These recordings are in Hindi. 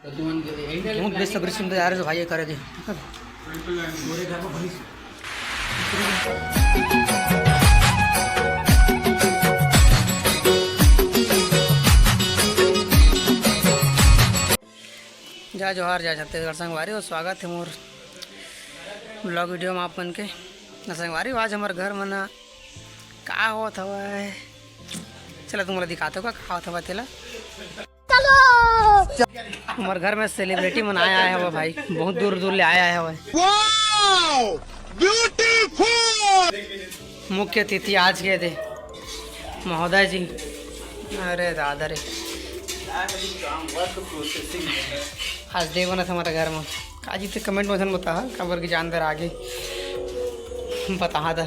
बहुत बेसब्री से इंतजार है भाई ये करे थे जा जोहार जा छत्तीसगढ़ संगवारी और स्वागत है मोर ब्लॉग वीडियो में आप मन के संगवारी आज हमारे घर में ना का होत हवा है। चला तुम दिखाते हो का होत हवा तेला हमारे घर में सेलिब्रिटी मन आया है वो भाई बहुत दूर दूर ले आया है वो मुख्य अतिथि आज के थे महोदय जी। अरे दादा रे आज देव ना था हमारे घर में काजी थे कमेंट में बता खबर की जानदार आगे बता था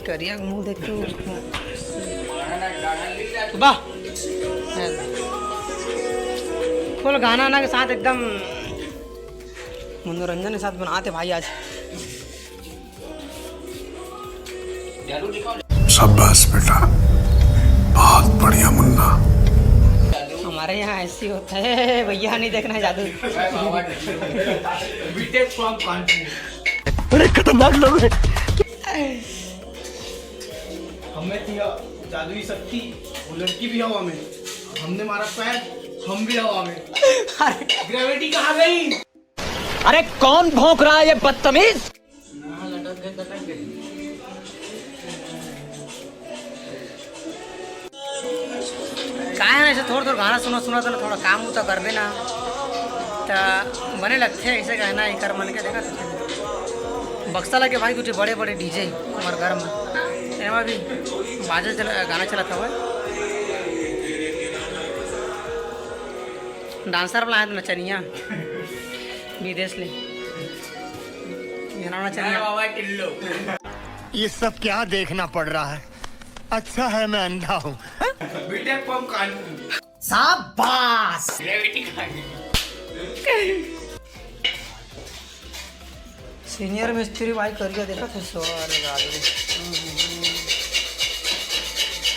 करिया मुँह देख वाह फुल गाना ना के साथ एकदम मनोरंजन के साथ बनाते भाई आज। शाबाश बेटा बहुत बढ़िया मुन्ना। हमारे यहाँ ऐसी होता है भैया नहीं देखना है जादू। बड़े खतरनाक लोग हैं। हमें थी जादुई शक्ति वो लड़की भी हवा में हमने मारा पैर हम भी हवा में ग्रेविटी कहाँ गई। अरे कौन भौंक रहा है ये बदतमीज। क्या है ऐसे थोड़ा थोड़ा गाना सुना तो थोड़ा काम तो कर देना तो बने लगते हैं ऐसे कहना ही कर मन के देखा बक्सा लगे भाई कुछ बड़े बड़े डीजे हमारे घर में एमा भी बाजा गाना चला था वो डांसर बुलाया तो नचनिया विदेश ले नचनिया। ये सब क्या देखना पड़ रहा है। अच्छा है मैं अंधा हूँ। शाबाश सीनियर मिस्त्री भाई करिए देखा था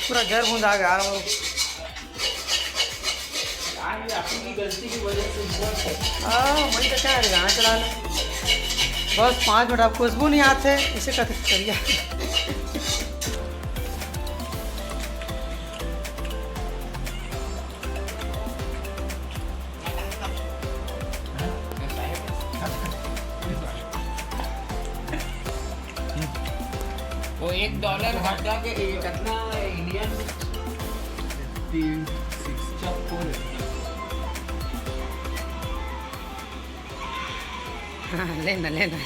पूरा जर बूंद आ गया वो गलती की वजह से वही कहता है गाना चला लो बस 5 मिनट। आप खुशबू नहीं आते इसे करिए वो $1 घटा के कितना इंडियन लेना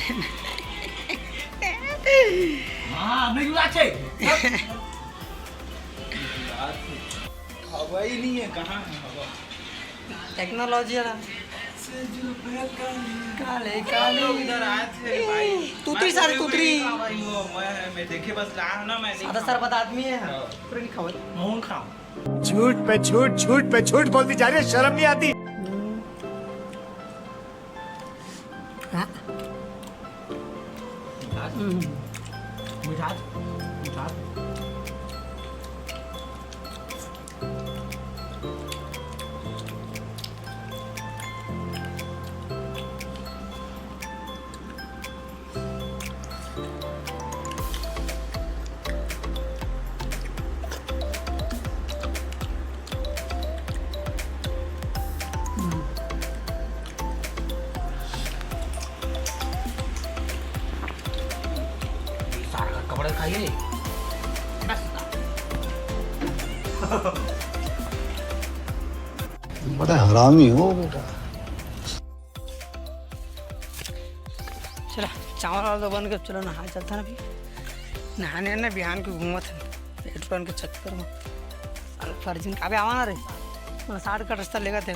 हवा ही नहीं है कहाँ है हवा टेक्नोलॉजी है ना काले काले इधर आए थे भाई तूतरी मैं देखे बस रहा ना मैं सादा सरबत आदमी है पूरी नहीं खबर मोहन खाओ झूठ पे झूठ बोलती जा रही है। शर्म नहीं आती। मिठास कपड़े खाइए बड़ा हरामी हो बेटा। चला चावल वाला तो बन के चलो नहा चलता ना अभी नहाने ना बिहान के घूमत है पेट्रोल के चक्कर में साल फर्जिन काबे आवा रे 60 का रास्ता लेगा थे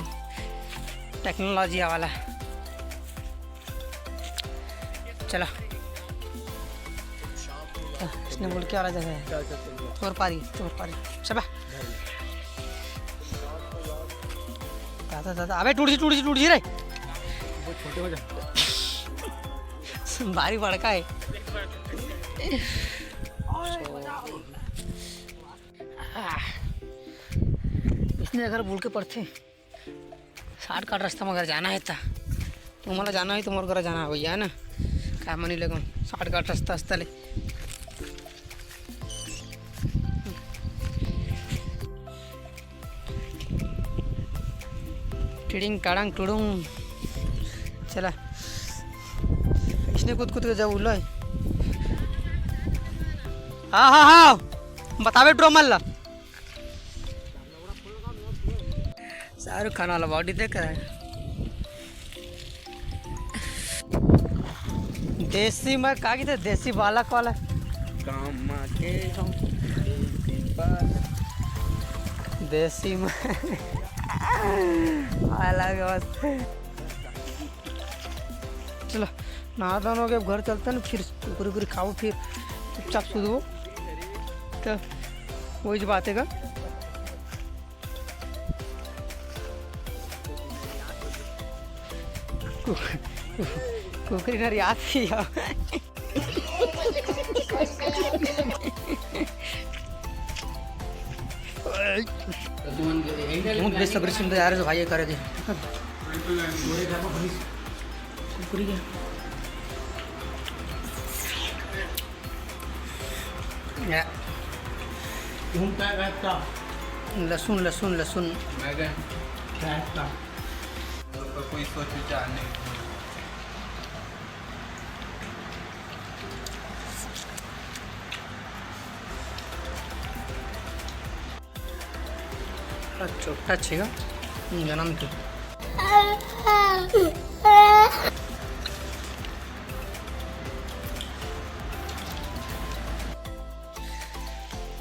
टेक्नोलॉजी वाला। चला इसने बोल क्या रहा है तोर पारी सब दादा अबे टूट सी रे छोटे हो जा भारी बड़का है मेरे घर बोल के पड़ते शॉर्टकट रास्ता में अगर जाना है तो मला जाना है तो मोर घर जाना है भैया है ना क्या मनी लगो शॉर्टकट रास्ता रास्ता ले टिडिंग टाड़ंग टुडुंग चला इसने कूद कूद के जब उल्लो है हाँ हाँ हाँ बतावे ड्रो मल्ला शाहरुख खान वाला बॉडी देख रहा है देसी में कहा थे देसी बालक वाला देसी में अलग चलो नहा धोन हो गए घर चलते ना फिर कुरी कुरी खाओ फिर चुपचाप सुधो तो वही बात है का कुकरी याद थी बेसब्री सुन यार जो भाई करे थे कुकरी क्या घूमता रहता लहसुन लहसुन लहसुन रहता कोई सोच विचार नहीं छोटा छेगा जन्म थे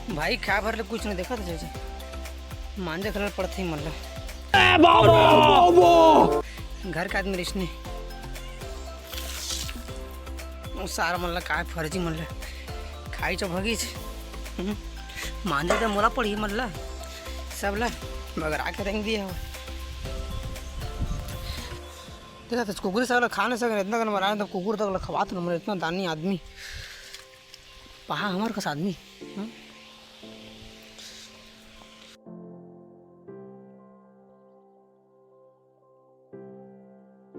भाई क्या भर ले कुछ नहीं देखा था जैसे मांझा खिलाना पड़ते ही मतलब घर का आदमी रिश्ते सारा मतलब काय फर्जी मतलब खाई चो भगीच मांझा तो मोला पड़ी मतलब सब ला मगर आके रंग दिया हो देखा तो कुकुर सब खा नहीं सके इतना बना तो कुकुर तक खवा तो इतना दानी आदमी पहा हमारे कस आदमी